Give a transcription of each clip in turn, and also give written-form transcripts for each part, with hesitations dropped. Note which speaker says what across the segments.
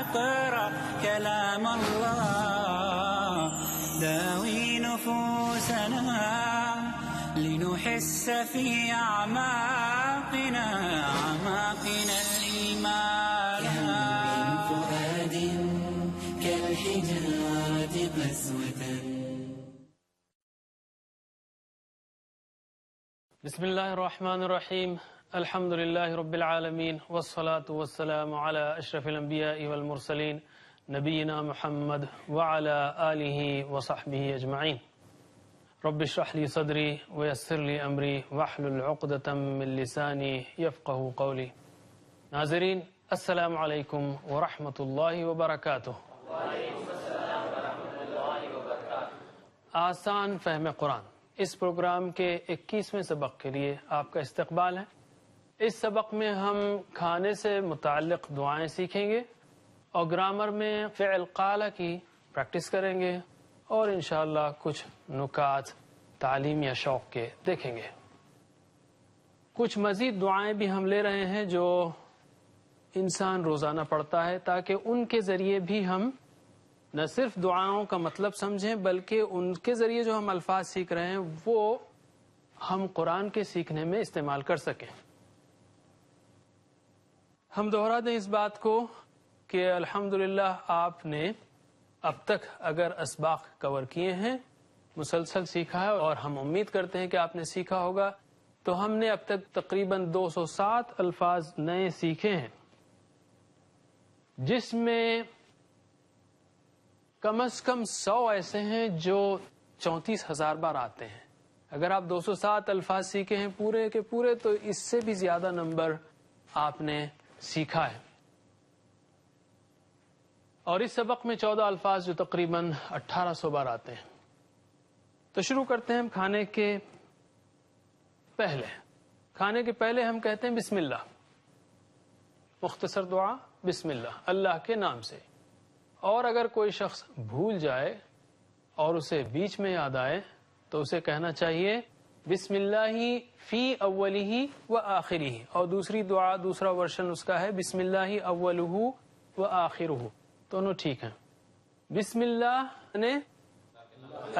Speaker 1: اقرأ كلام الله داوي نفوسنا لنحس في أعماقنا الإيمان من فؤاد كالحجارة قسوة.
Speaker 2: بسم الله الرحمن الرحيم. الحمد لله رب العالمين والصلاة والسلام على أشرف الأنبياء والمرسلين نبينا محمد وعلى آله وصحبه أجمعين. رب اشرح لي صدري ويسر لي أمري واحلل عقدة من لساني يفقه قولي. ناظرین السلام علیکم ورحمۃ اللہ وبرکاتہ. آسان فہم قرآن اس پروگرام کے 21ویں سبق کے لیے آپ کا استقبال ہے. اس سبق میں ہم کھانے سے متعلق دعائیں سیکھیں گے اور گرامر میں فعل قال کی پریکٹس کریں گے اور انشاءاللہ کچھ نکات تعلیم یا شوق کے دیکھیں گے. کچھ مزید دعائیں بھی ہم لے رہے ہیں جو انسان روزانہ پڑھتا ہے تاکہ ان کے ذریعے بھی ہم نہ صرف دعاؤں کا مطلب سمجھیں بلکہ ان کے ذریعے جو ہم الفاظ سیکھ رہے ہیں وہ ہم قرآن کے سیکھنے میں استعمال کر سکیں. ہم دوہرا دیں اس بات کو کہ الحمدللہ آپ نے اب تک اگر اسباق کور کیے ہیں مسلسل سیکھا ہے اور ہم امید کرتے ہیں کہ آپ نے سیکھا ہوگا تو ہم نے اب تک تقریباً 207 الفاظ نئے سیکھے ہیں جس میں کم از کم 100 ایسے ہیں جو 34,000 بار آتے ہیں. اگر آپ 207 الفاظ سیکھے ہیں پورے کے پورے تو اس سے بھی زیادہ نمبر آپ نے سیکھا ہے. اور اس سبق میں 14 الفاظ جو تقریباً 1800 بار آتے ہیں. تو شروع کرتے ہیں ہم کھانے کے پہلے. کھانے کے پہلے ہم کہتے ہیں بسم اللہ. مختصر دعا بسم اللہ اللہ کے نام سے. اور اگر کوئی شخص بھول جائے اور اسے بیچ میں یاد آئے تو اسے کہنا چاہیے بسم اللہ فی اولہ و آخرہ. اور دوسری دعا دوسرا ورژن اس کا ہے بسم اللہ اولہ و آخرہ. دونوں ٹھیک ہیں. بسم اللہ نے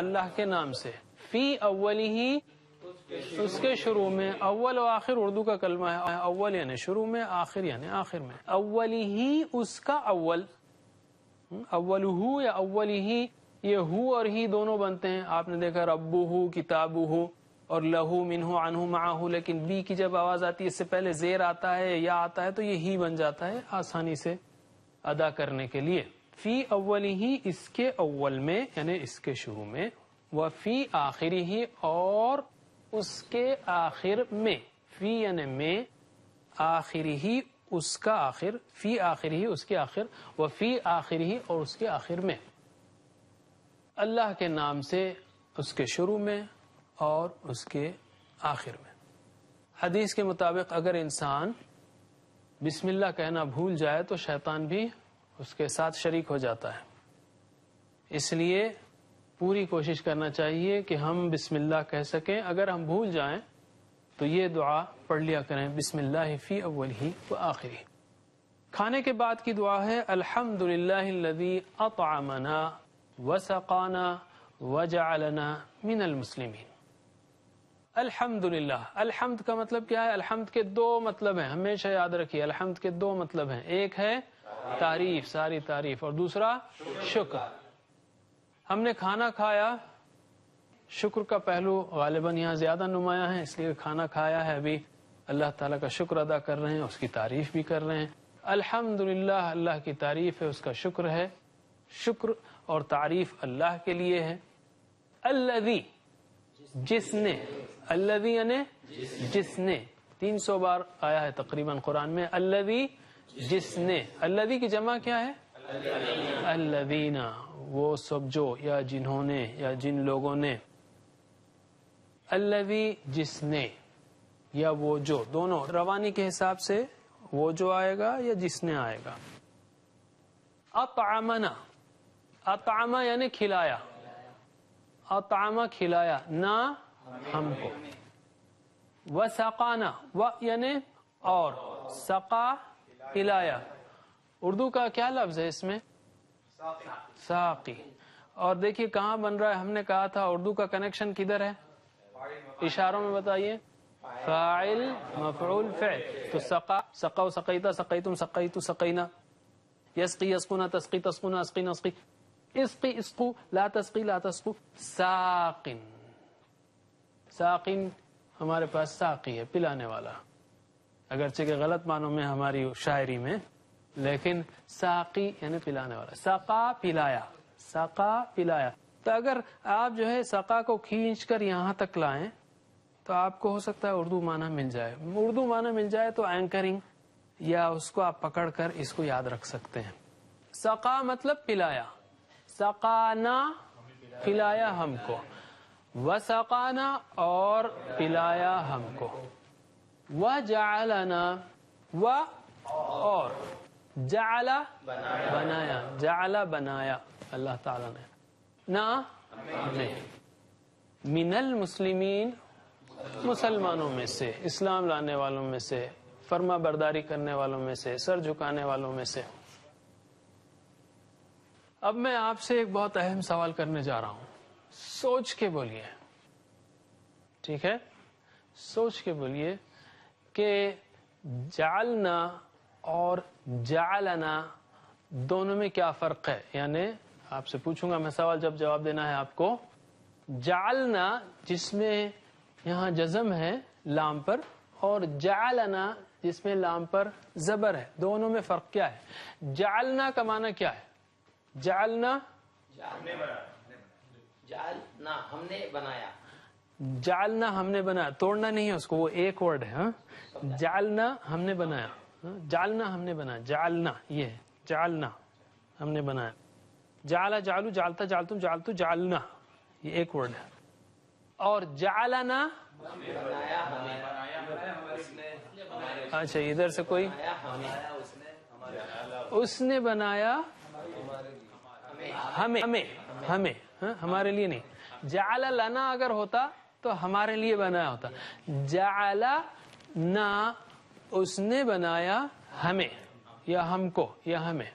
Speaker 2: اللہ کے نام سے, فی اولہ اس کے شروع میں, اول و آخر اردو کا کلمہ ہے. اول یعنی شروع میں, آخر یعنی آخر میں. اولی ہی اس کا اول, اولہ یا اولی ہی, یہ ہو اور ہی دونوں بنتے ہیں. آپ نے دیکھا ربہ کتابہ اور لہو منہ عنہ معہ, لیکن بی کی جب آواز آتی ہے اس سے پہلے زیر آتا ہے یا آتا ہے تو یہ ہی بن جاتا ہے آسانی سے ادا کرنے کے لیے. فی اولی ہی اس کے اول میں یعنی اس کے شروع میں, وفی آخری ہی اور اس کے آخر میں. فی یعنی میں, آخری ہی اس کا آخر, فی آخری ہی اس کے آخر, وفی آخری ہی اور اس کے آخر میں. اللہ کے نام سے اس کے شروع میں اور اس کے آخر میں. حدیث کے مطابق اگر انسان بسم اللہ کہنا بھول جائے تو شیطان بھی اس کے ساتھ شریک ہو جاتا ہے. اس لیے پوری کوشش کرنا چاہیے کہ ہم بسم اللہ کہہ سکیں. اگر ہم بھول جائیں تو یہ دعا پڑھ لیا کریں بسم اللہ فی اولہ و آخرہ. کھانے کے بعد کی دعا ہے الحمدللہ الذی اطعمنا وسقانا وجعلنا من المسلمین. الحمدللہ. الحمد کا مطلب کیا ہے؟ الحمد کے 2 مطلب ہیں, ہمیشہ یاد رکھیے. الحمد کے 2 مطلب ہیں, ایک ہے تعریف, ساری تعریف, اور دوسرا شکر. ہم نے کھانا کھایا, شکر کا پہلو غالباً یہاں زیادہ نمایاں ہے اس لیے کھانا کھایا ہے, ابھی اللہ تعالیٰ کا شکر ادا کر رہے ہیں, اس کی تعریف بھی کر رہے ہیں. الحمدللہ اللہ کی تعریف ہے, اس کا شکر ہے. شکر اور تعریف اللہ کے لیے ہے. الذی جس نے, الذی یعنی جس نے, 300 بار آیا ہے تقریباً قرآن میں الذی جس نے. الذی کی جمع کیا ہے؟ الذین, وہ سب جو یا جنہوں نے یا جن لوگوں نے. الذی جس نے یا وہ جو, دونوں روانی کے حساب سے وہ جو آئے گا یا جس نے آئے گا. اطعمنا, اطعم یعنی کھلایا, اطعم کھلایا, نہ ہم کو. وسقانا, و یعنی اور, سقا پلایا, اردو کا کیا لفظ ہے اس میں؟ ساقی. اور دیکھیے کہاں بن رہا ہے. ہم نے کہا تھا اردو کا کنیکشن کدھر ہے؟ اشاروں میں بتائیے. فاعل مفعول فعل. تو سقا سقوا سقیتا سقیتم سقیتو سقینا. یسقی یسقونا تسقی تسقونا اسقی نسقی. اسقی اسقو لا تسقی لا تسقو. ساقن. ساقن ہمارے پاس ساقی ہے، پلانے والا، اگرچہ کہ غلط معنوں میں ہماری شاعری میں، لیکن ساقی یعنی پلانے والا. سقا پلایا، سقا پلایا. تو اگر آپ جو ہے سقا کو کھینچ کر یہاں تک لائیں تو آپ کو ہو سکتا ہے اردو معنی مل جائے. اردو معنی مل جائے تو اینکرنگ یا اس کو آپ پکڑ کر اس کو یاد رکھ سکتے ہیں. سقا مطلب پلایا. سقانا پلایا ہم کو. وسقانا اور پلایا ہم کو. وجعلنا و اور جعل بنایا. جعل بنایا اللہ تعالی نے. نا نے. من المسلمین مسلمانوں میں سے، اسلام لانے والوں میں سے، فرما برداری کرنے والوں میں سے، سر جھکانے والوں میں سے. اب میں آپ سے ایک بہت اہم سوال کرنے جا رہا ہوں. سوچ کے بولیے، ٹھیک ہے؟ سوچ کے بولیے کہ جعلنا اور جعلنا دونوں میں کیا فرق ہے. یعنی آپ سے پوچھوں گا میں سوال، جب جواب دینا ہے آپ کو. جعلنا جس میں یہاں جزم ہے لام پر، اور جعلنا جس میں لام پر زبر ہے، دونوں میں فرق کیا ہے؟ جعلنا کا معنی کیا ہے؟ جعلنا
Speaker 3: جعلنا ہم نے بنایا.
Speaker 2: جعلنا ہم نے بنایا، توڑنا نہیں ہے اس کو، وہ ایک ورڈ ہے. ہاں جعلنا ہم نے بنایا. جعلنا ہم نے بنایا. جعلنا یہ ہے، جعلنا ہم نے بنایا. جعل جعلو جعلتا جعلتم جعلتو جعلنا یہ ایک ورڈ ہے. اور جعلنا
Speaker 3: بنایا ہمیں.
Speaker 2: اچھا ادھر سے کوئی اس نے بنایا ہمیں. ہمیں ہمیں ہاں ہمارے لیے نہیں. جعل لنا اگر ہوتا تو ہمارے لیے بنایا ہوتا. جعل نا اس نے بنایا ہمیں یا ہم کو یا ہمیں.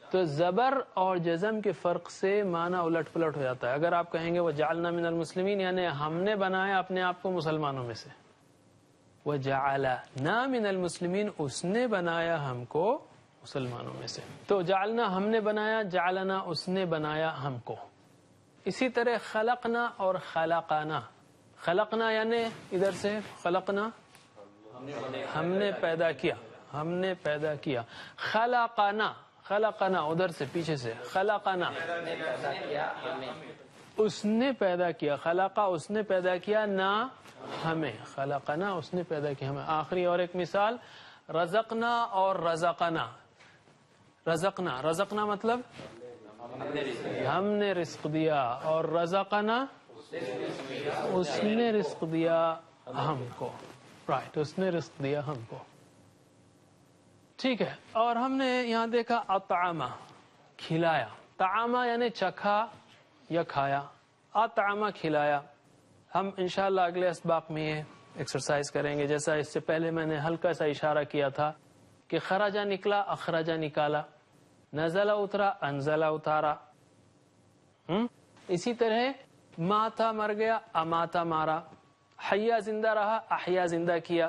Speaker 2: تو زبر اور جزم کے فرق سے معنی الٹ پلٹ ہو جاتا ہے. اگر آپ کہیں گے وہ جعلنا من المسلمین یعنی ہم نے بنایا اپنے آپ کو مسلمانوں میں سے. وہ جعلنا من المسلمین اس نے بنایا ہم کو مسلمانوں میں سے. تو جعلنا ہم نے بنایا، جعلنا اس نے بنایا ہم کو. اسی طرح خلقنا اور خلقنا. خلقنا یعنی ادھر سے خلقنا ہم نے پیدا کیا، ہم نے پیدا کیا. خلقنا خلقنا ادھر سے پیچھے سے خلقنا اس نے پیدا کیا. خلقا اس نے پیدا کیا، نہ ہمیں. خلقنا اس نے پیدا کیا ہمیں. آخری اور ایک مثال رزقنا اور رزقنا. رزقنا رزقنا مطلب ہم نے رزق دیا، اور رزقنا اس نے رزق دیا ہم کو. رائٹ اس نے رزق دیا ہم کو. ٹھیک ہے. اور ہم نے یہاں دیکھا اطعمہ کھلایا. طعامہ یعنی چکھا یا کھایا. اطعمہ کھلایا. ہم انشاءاللہ اگلے اسباق میں یہ ایکسرسائز کریں گے. جیسا اس سے پہلے میں نے ہلکا سا اشارہ کیا تھا کہ خرجہ نکلا، اخرجہ نکالا، نزلہ اترا، انزلہ اتارا. اسی طرح ماتا مر گیا، اماتا مارا. حیا زندہ رہا، احیا زندہ کیا.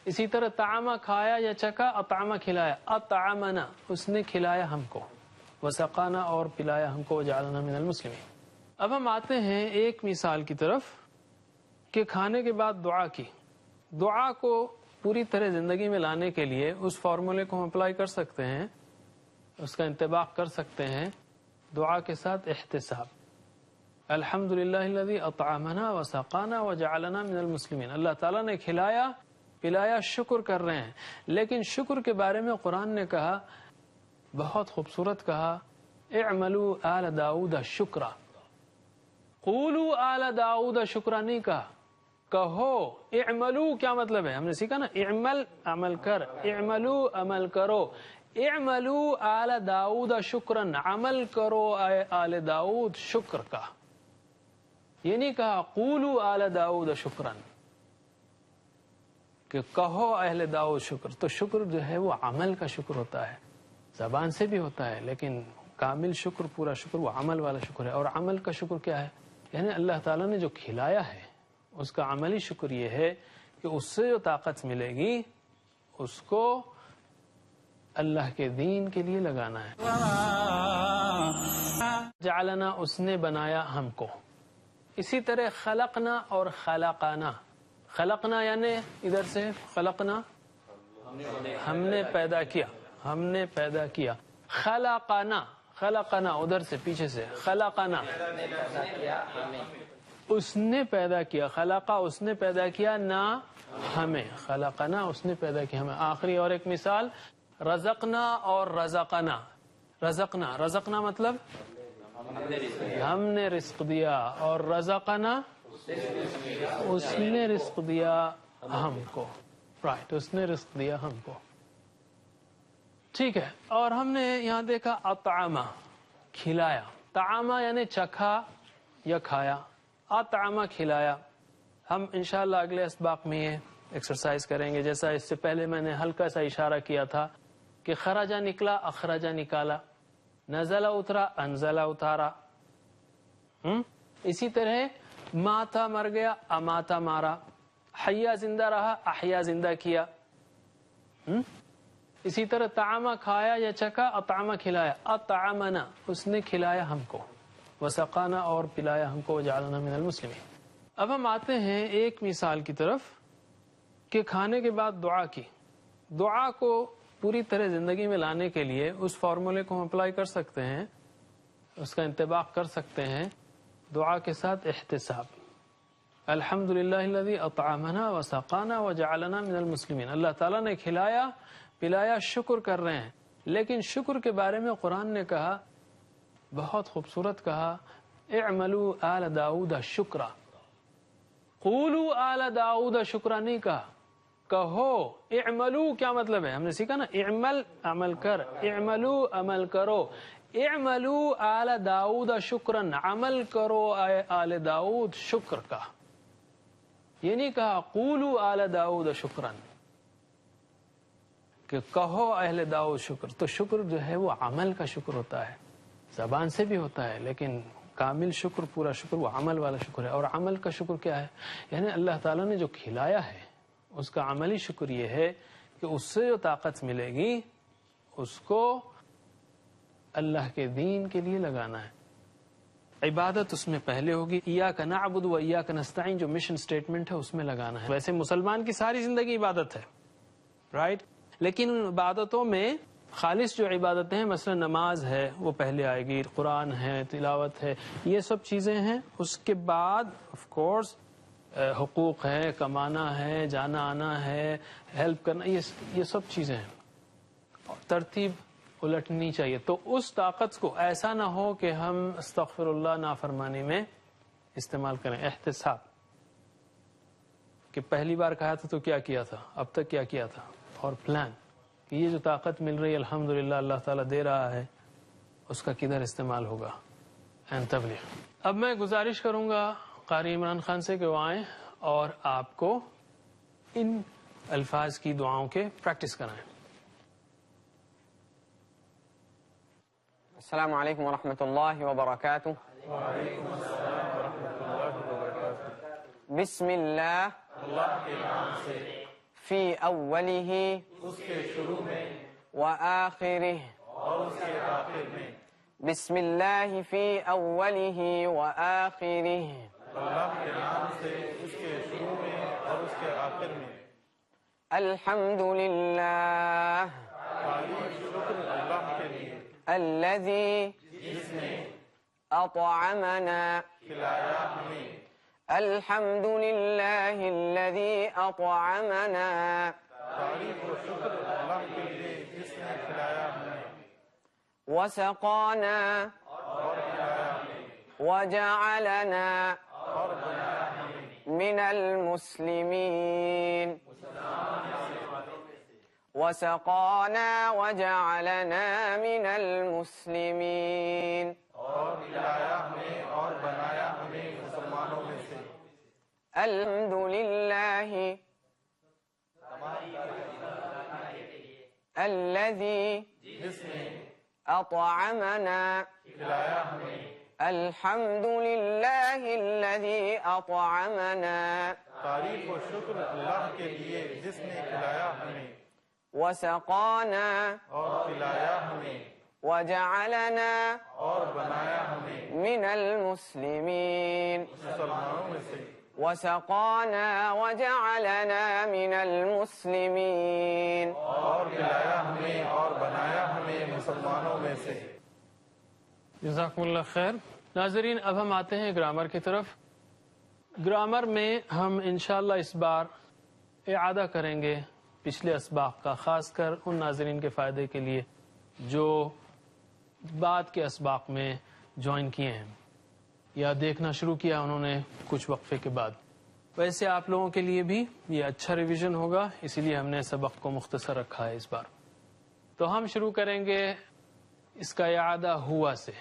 Speaker 2: اسی طرح طعامہ کھایا یا چکا، اطعمہ کھلایا. اطعمنا اس نے کھلایا ہم کو. وسقانا اور پلایا ہم کو. وجعلنا من المسلمین. اب ہم آتے ہیں ایک مثال کی طرف کہ کھانے کے بعد دعا کی. دعا کو پوری طرح زندگی میں لانے کے لیے اس فارمولے کو ہم اپلائی کر سکتے ہیں، اس کا انطباق کر سکتے ہیں. دعا کے ساتھ احتساب. الحمدللہ الذی اطعمنا وسقانا وجعلنا من المسلمین. اللہ تعالیٰ نے کھلایا پلایا، شکر کر رہے ہیں. لیکن شکر کے بارے میں قرآن نے کہا، بہت خوبصورت کہا، اعملوا آل داؤد شکرا. قولوا آل داؤد شکرا نہیں کہا، کہو. اعملوا کیا مطلب ہے؟ ہم نے سیکھا نا، اعمل عمل کر، اعملوا عمل کرو. اعملوا آل داؤد شکرن عمل کرو آل داؤد شکر کا. یہ نہیں کہا قولوا آل داؤد شکرن. کہ کہو اہل داؤد شکر. تو شکر جو ہے وہ عمل کا شکر ہوتا ہے, زبان سے بھی ہوتا ہے, لیکن کامل شکر, پورا شکر وہ عمل والا شکر ہے. اور عمل کا شکر کیا ہے؟ یعنی اللہ تعالیٰ نے جو کھلایا ہے اس کا عملی شکر یہ ہے کہ اس سے جو طاقت ملے گی اس کو اللہ کے دین کے لیے لگانا ہے. جعلنا, اس نے بنایا ہم کو. اسی طرح خلقنا اور خلقانا. خلقنا یعنی ادھر سے خلقنا ہم نے پیدا کیا, ہم نے پیدا کیا. خلقنا, خلقنا ادھر سے پیچھے سے خلقنا اس نے پیدا کیا. خلقا اس نے پیدا کیا, نہ ہمیں. خلقنا اس نے پیدا کیا ہمیں. آخری اور ایک مثال رزقنا اور رزقنا. رزقنا, رزقنا مطلب ہم نے رزق دیا, اور رزقنا اس نے رزق دیا ہم کو. رائٹ, اس نے رزق دیا ہم کو. ٹھیک ہے. اور ہم نے یہاں دیکھا اطعمہ, کھلایا. طعامہ یعنی چکھا یا کھایا, اطعمہ کھلایا. ہم انشاءاللہ اگلے اسباق میں یہ ایکسرسائز کریں گے. جیسا اس سے پہلے میں نے ہلکا سا اشارہ کیا تھا کہ خرجہ نکلا, اخرجہ نکالا, نزلہ اترا, انزلہ اتارا. اسی طرح ماتا مر گیا, اماتا مارا. حیا زندہ رہا, احیا زندہ کیا. اسی طرح طعامہ کھایا یا چکا, اطعمہ کھلایا. اطعمنا اس نے کھلایا ہم کو, وسقانا اور پلایا ہم کو, وجعلنا من المسلمین. اب ہم آتے ہیں ایک مثال کی طرف کہ کھانے کے بعد دعا کی. دعا کو پوری طرح زندگی میں لانے کے لیے اس فارمولے کو ہم اپلائی کر سکتے ہیں, اس کا انطباق کر سکتے ہیں. دعا کے ساتھ احتساب. الحمدللہ الذی اطعمنا وسقانا وجعلنا من المسلمین. اللہ تعالیٰ نے کھلایا پلایا, شکر کر رہے ہیں. لیکن شکر کے بارے میں قرآن نے کہا, بہت خوبصورت کہا, اعملوا آل داؤد شکرا. قولوا آل داؤد شکرا نہیں کہا, کہو. اعملوا کیا مطلب ہے؟ ہم نے سیکھا نا, اعمل عمل کر, اعملوا عمل کرو. اعملوا آل داؤد شکرن, عمل کرو آل داؤد شکر کا. یہ نہیں کہا قولوا آل داؤد شکرن کہ کہو اہل داؤد شکر. تو شکر جو ہے وہ عمل کا شکر ہوتا ہے, زبان سے بھی ہوتا ہے, لیکن کامل شکر, پورا شکر وہ عمل والا شکر ہے. اور عمل کا شکر کیا ہے؟ یعنی اللہ تعالیٰ نے جو کھلایا ہے اس کا عملی شکر یہ ہے کہ اس سے جو طاقت ملے گی اس کو اللہ کے دین کے لیے لگانا ہے. عبادت اس میں پہلے ہوگی. ایاک نعبد و ایاک نستعین جو مشن سٹیٹمنٹ ہے اس میں لگانا ہے. ویسے مسلمان کی ساری زندگی عبادت ہے, رائٹ, لیکن ان عبادتوں میں خالص جو عبادتیں ہیں, مثلا نماز ہے وہ پہلے آئے گی, قرآن ہے, تلاوت ہے, یہ سب چیزیں ہیں. اس کے بعد آف کورس حقوق ہے, کمانا ہے, جانا آنا ہے, ہیلپ کرنا, یہ سب چیزیں ہیں. ترتیب الٹنی چاہیے. تو اس طاقت کو ایسا نہ ہو کہ ہم استغفر اللہ نافرمانی میں استعمال کریں. احتساب کہ پہلی بار کہا تھا تو کیا کیا تھا, اب تک کیا کیا تھا, اور پلان کہ یہ جو طاقت مل رہی ہے الحمدللہ اللہ تعالیٰ دے رہا ہے, اس کا کدھر استعمال ہوگا. تبلیغ. اب میں گزارش کروں گا قاری عمران خان سے کہ وہ آئیں اور آپ کو ان الفاظ کی دعاؤں کے پریکٹس کرائیں.
Speaker 3: السلام علیکم ورحمۃ اللہ وبرکاتہ. بسم اللہ, فی اولہ,
Speaker 2: اس کے شروع میں,
Speaker 3: وآخرہ,
Speaker 2: اور اس کے آخر میں.
Speaker 3: بسم اللہ فی اولہ وآخرہ,
Speaker 2: اللہ کے نام سے اس کے شروع میں اور اس کے آخر میں.
Speaker 3: الحمد للہ
Speaker 2: شکر اللہ کے لیے
Speaker 3: الذی
Speaker 2: جس نے
Speaker 3: اطعمنا.
Speaker 2: کھلایا ہمیں.
Speaker 3: الحمد للہ الذی اطعمنا
Speaker 2: تعریف و شکر اللہ کے لیے جس نے کھلایا ہمیں,
Speaker 3: وسقانا وجعلنا من المسلمین. وسقانا وجعلنا من المسلمین.
Speaker 2: اور کھلایا ہمیں اور بنایا ہمیں مسلمانوں میں سے.
Speaker 3: الحمد للہ الذي أطعمنا الحمد لله الذي أطعمنا
Speaker 4: تعریف و شکر اللہ کے لیے جس نے کھلایا ہمیں
Speaker 3: وسقانا
Speaker 4: اور پلایا ہمیں
Speaker 3: وجعلنا
Speaker 4: اور بنایا ہمیں
Speaker 3: من المسلمين
Speaker 4: مسلمانوں میں سے
Speaker 3: وسقانا وجعلنا من المسلمين
Speaker 4: اور پلایا ہمیں اور بنایا ہمیں مسلمانوں میں سے.
Speaker 2: جزاکم اللہ خیر. ناظرین اب ہم آتے ہیں گرامر کی طرف. گرامر میں ہم انشاءاللہ اس بار اعادہ کریں گے پچھلے اسباق کا، خاص کر ان ناظرین کے فائدے کے لیے جو بعد کے اسباق میں جوائن کیے ہیں یا دیکھنا شروع کیا انہوں نے کچھ وقفے کے بعد. ویسے آپ لوگوں کے لیے بھی یہ اچھا ریویژن ہوگا، اسی لیے ہم نے سبق کو مختصر رکھا ہے اس بار. تو ہم شروع کریں گے اس کا اعادہ ہوا سے،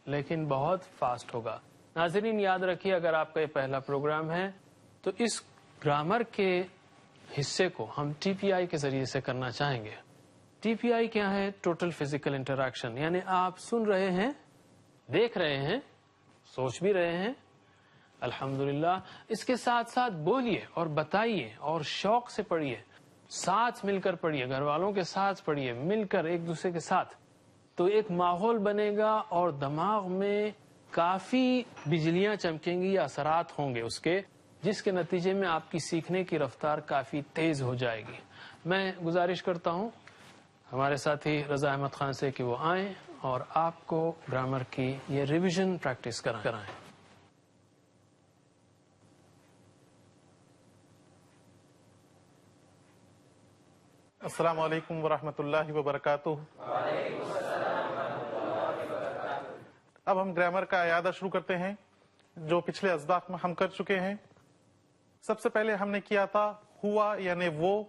Speaker 2: لیکن بہت فاسٹ ہوگا. ناظرین یاد رکھیے اگر آپ کا یہ پہلا پروگرام ہے تو اس گرامر کے حصے کو ہم ٹی پی آئی کے ذریعے سے کرنا چاہیں گے. ٹی پی آئی کیا ہے؟ ٹوٹل فزیکل انٹریکشن، یعنی آپ سن رہے ہیں، دیکھ رہے ہیں، سوچ بھی رہے ہیں، الحمدللہ، اس کے ساتھ ساتھ بولیے اور بتائیے اور شوق سے پڑھیے، ساتھ مل کر پڑھیے، گھر والوں کے ساتھ پڑھیے، مل کر ایک دوسرے کے ساتھ. تو ایک ماحول بنے گا اور دماغ میں کافی بجلیاں چمکیں گی، اثرات ہوں گے اس کے، جس کے نتیجے میں آپ کی سیکھنے کی رفتار کافی تیز ہو جائے گی. میں گزارش کرتا ہوں ہمارے ساتھی رضا احمد خان سے کہ وہ آئیں اور آپ کو گرامر کی یہ ریویژن پریکٹس کرائیں.
Speaker 4: السلام علیکم ورحمۃ اللہ وبرکاتہ. اب ہم گرامر کا اعادہ شروع کرتے ہیں جو پچھلے اسباق میں ہم کر چکے ہیں. سب سے پہلے ہم نے کیا تھا ہوا یعنی وہ،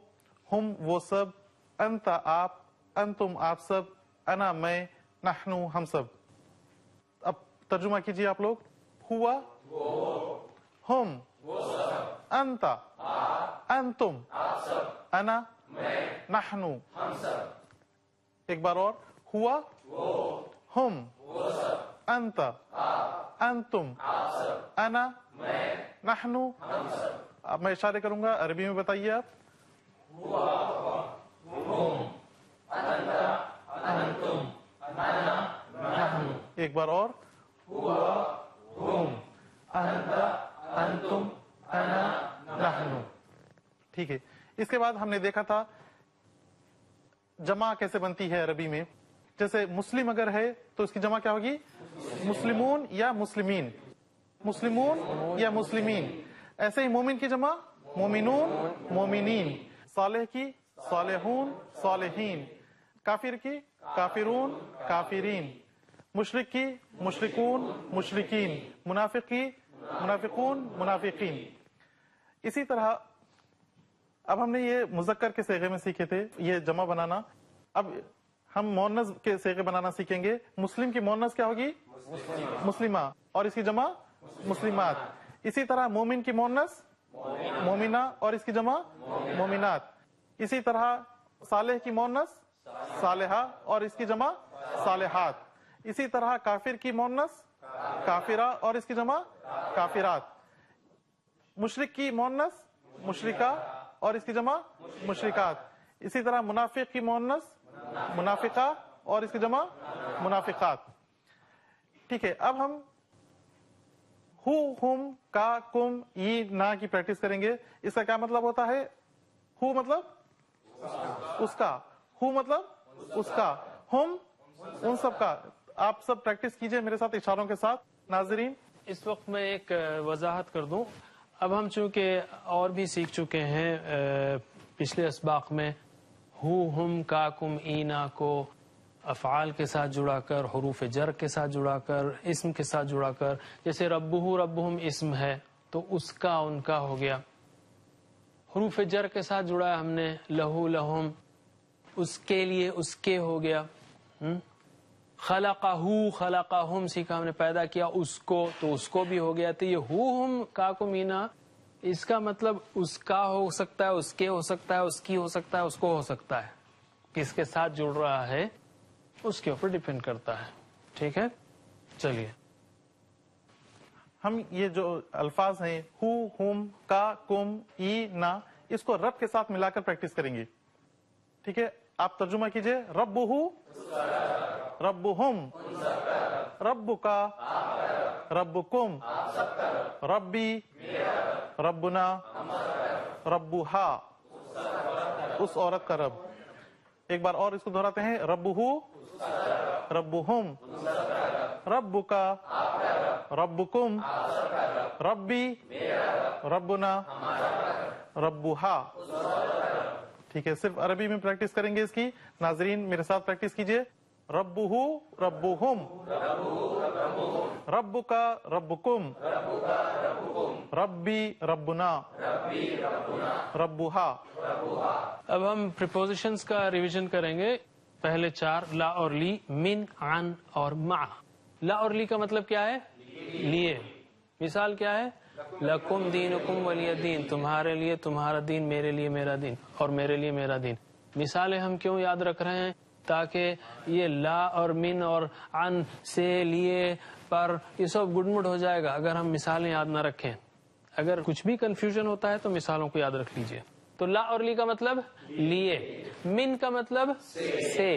Speaker 4: ہم وہ سب، انت آپ، انتم آپ سب، انا میں، نحنو ہم سب. اب ترجمہ کیجیے آپ لوگ. ہوا ہم، انت انتم، انا نحنو. ایک بار اور. ہوا ہم، انت انتم، انا نحنو. اب میں اشارے کروں گا، عربی میں بتائیے آپ. ایک بار اور. ٹھیک ہے. اس کے بعد ہم نے دیکھا تھا جمع کیسے بنتی ہے عربی میں. جیسے مسلم اگر ہے تو اس کی جمع کیا ہوگی؟ مسلمون یا مسلمین، مسلمون یا مسلمین. ایسے ہی مومن کی جمع مومنون مومنین، صالح کی صالحون صالحین، کافر کی کافرون کافرین، مشرک کی مشرکون مشرکین، منافق کی منافقون منافقین. اسی طرح اب ہم نے یہ مذکر کے صیغے میں سیکھے تھے یہ جمع بنانا. اب ہم مؤنث کے صیغے بنانا سیکھیں گے. مسلم کی مؤنث کیا ہوگی؟ مسلمہ، اور اس کی جمع مسلمات. اسی طرح مومن کی مؤنث مومنہ اور اس کی جمع مومنات. اسی طرح صالح کی مؤنث صالحہ اور اس کی جمع صالحات. اسی طرح کافر کی مؤنث کافرہ اور اس کی جمع کافرات. مشرک کی مؤنث مشرکہ اور اس کی جمع مشرکات. اسی طرح منافق کی مؤنث منافقہ اور اس کی جمع منافقات. ٹھیک ہے. اب ہم ہو، ہم، کا، کم، ای، نا کی پریکٹس کریں گے. اس کا کیا مطلب ہوتا ہے؟ ہو مطلب اس کا، ہو مطلب اس کا، ہم ان سب کا. آپ سب پریکٹس کیجئے میرے ساتھ اشاروں کے ساتھ. ناظرین
Speaker 2: اس وقت میں ایک وضاحت کر دوں. اب ہم چونکہ اور بھی سیکھ چکے ہیں پچھلے اسباق میں ہو، ہم، کا، کم، اینا کو افعال کے ساتھ جڑا کر، حروف جر کے ساتھ جڑا کر، اسم کے ساتھ جڑا کر. جیسے ربہ ربہم اسم ہے تو اس کا ان کا ہو گیا. حروف جر کے ساتھ جڑا ہے ہم نے لہو لہم، اس کے لیے اس کے ہو گیا. خلقہ خلقہم سیکھا ہم نے، پیدا کیا اس کو تو اس کو بھی ہو گیا. تو یہ ہو، ہم، کا، کم، اینا اس کا مطلب اس کا ہو سکتا ہے، اس کے ہو سکتا ہے، اس کی ہو سکتا ہے، اس کو ہو سکتا ہے. کس کے ساتھ جڑ رہا ہے اس کے اوپر ڈیپینڈ کرتا ہے. ٹھیک ہے, چلیے
Speaker 4: ہم یہ جو الفاظ ہیں ہو, ہم, کا, کم, ای, نا, اس کو رب کے ساتھ ملا کر پریکٹس کریں گے. ٹھیک ہے, آپ ترجمہ کیجئے. ربہ, ربہم, ربکا, ربکم, ربی, ربنا, ربہا, اس عورت کا رب. ایک بار اور اس کو دہراتے ہیں. ربہ, ربہم, ربکا, ربکم, ربی, ربنا, ربہا. ٹھیک ہے, صرف عربی میں پریکٹس کریں گے اس کی. ناظرین میرے ساتھ پریکٹس کیجئے. ربہ, ربہم, ربکا, ربکم, ربی, ربنا, ربہا.
Speaker 2: اب ہم پریپوزیشنز کا ریویژن کریں گے. پہلے 4 لا اور لی, من, عن اور مع. لا اور لی کا مطلب کیا ہے؟ لیے. مثال کیا ہے؟ لکم دینکم ولی دین, تمہارے لیے تمہارا دین, میرے لیے میرا دین, اور میرے لیے میرا دین. مثالیں ہم کیوں یاد رکھ رہے ہیں؟ تاکہ یہ لا اور من اور عن سے, لیے, پر, یہ سب گڈمڈ ہو جائے گا اگر ہم مثالیں یاد نہ رکھیں. اگر کچھ بھی کنفیوژن ہوتا ہے تو مثالوں کو یاد رکھ لیجئے. تو لا اور لی کا مطلب لیے, من کا مطلب سے.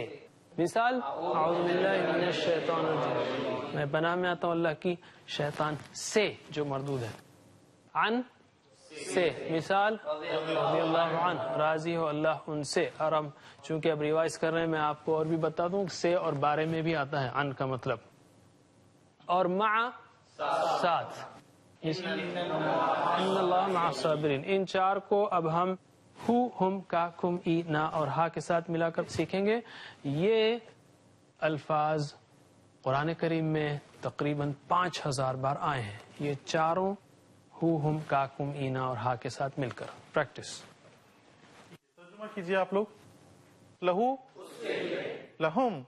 Speaker 2: مثال اعوذ باللہ من الشیطان الرجیم, میں پناہ میں آتا ہوں اللہ کی شیطان سے جو مردود ہے. عن سے, مثال رضی اللہ عنہ, راضی ہو اللہ ان سے. اور ہم چونکہ اب ریوائز کر رہے ہیں میں آپ کو اور بھی بتا دوں, سے اور بارے میں بھی آتا ہے عن کا مطلب. اور مع, ساتھ, ان اللہ مع الصابرین. ان 4 کو اب ہم ہو, ہم, کا, کم, ای, نا اور ہا کے ساتھ ملا کر سیکھیں گے. یہ الفاظ قرآن کریم میں تقریباً 5000 بار آئے ہیں. یہ چاروں ہو, ہم, کا, کم, ای, نا اور ہا کے ساتھ مل کر پریکٹس.
Speaker 4: ترجمہ کیجئے آپ لوگ. لہو, لہم,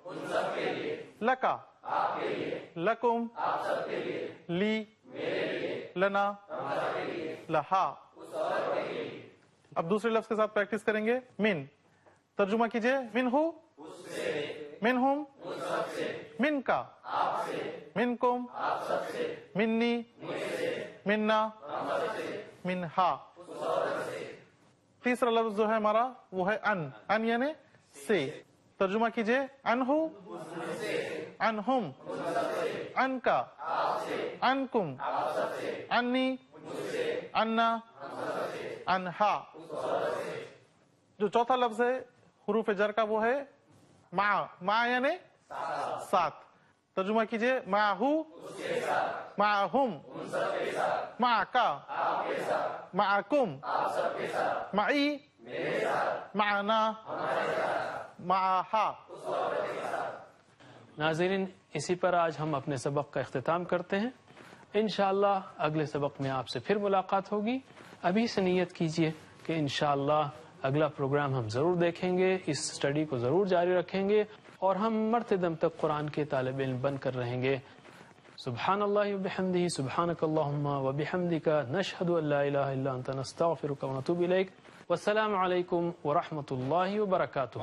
Speaker 4: لکا, لکم, لی, لنا, لہا. اب دوسرے لفظ کے ساتھ پریکٹس کریں گے. من. ترجمہ کیجئے. من ہو, من ہم, من کا, من کم, منی, منا, منہا. تیسرا لفظ جو ہے ہمارا وہ ہے ان. ان یعنی سے. ترجمہ کیجئے. ان ہو, ان ہم, ان کا, ان کم, انی, انا, انہا. جو چوتھا لفظ ہے حروف جر کا وہ ہے مع. مع یعنی ساتھ. ترجمہ کیجئے. معہو, معہم, معکا, معکم, معی, معنا, معہا.
Speaker 2: ناظرین اسی پر آج ہم اپنے سبق کا اختتام کرتے ہیں. انشاءاللہ اگلے سبق میں آپ سے پھر ملاقات ہوگی. ابھی سے نیت کیجئے کہ انشاءاللہ اگلا پروگرام ہم ضرور دیکھیں گے, اس اسٹڈی کو ضرور جاری رکھیں گے اور ہم مرتے دم تک قرآن کے طالب علم بن کر رہیں گے. سبحان اللہ وبحمدہ, سبحانک اللہم وبحمدک, نشہد ان لا الہ الا انت, نستغفرک ونتوب الیک. والسلام علیکم ورحمۃ اللہ وبرکاتہ.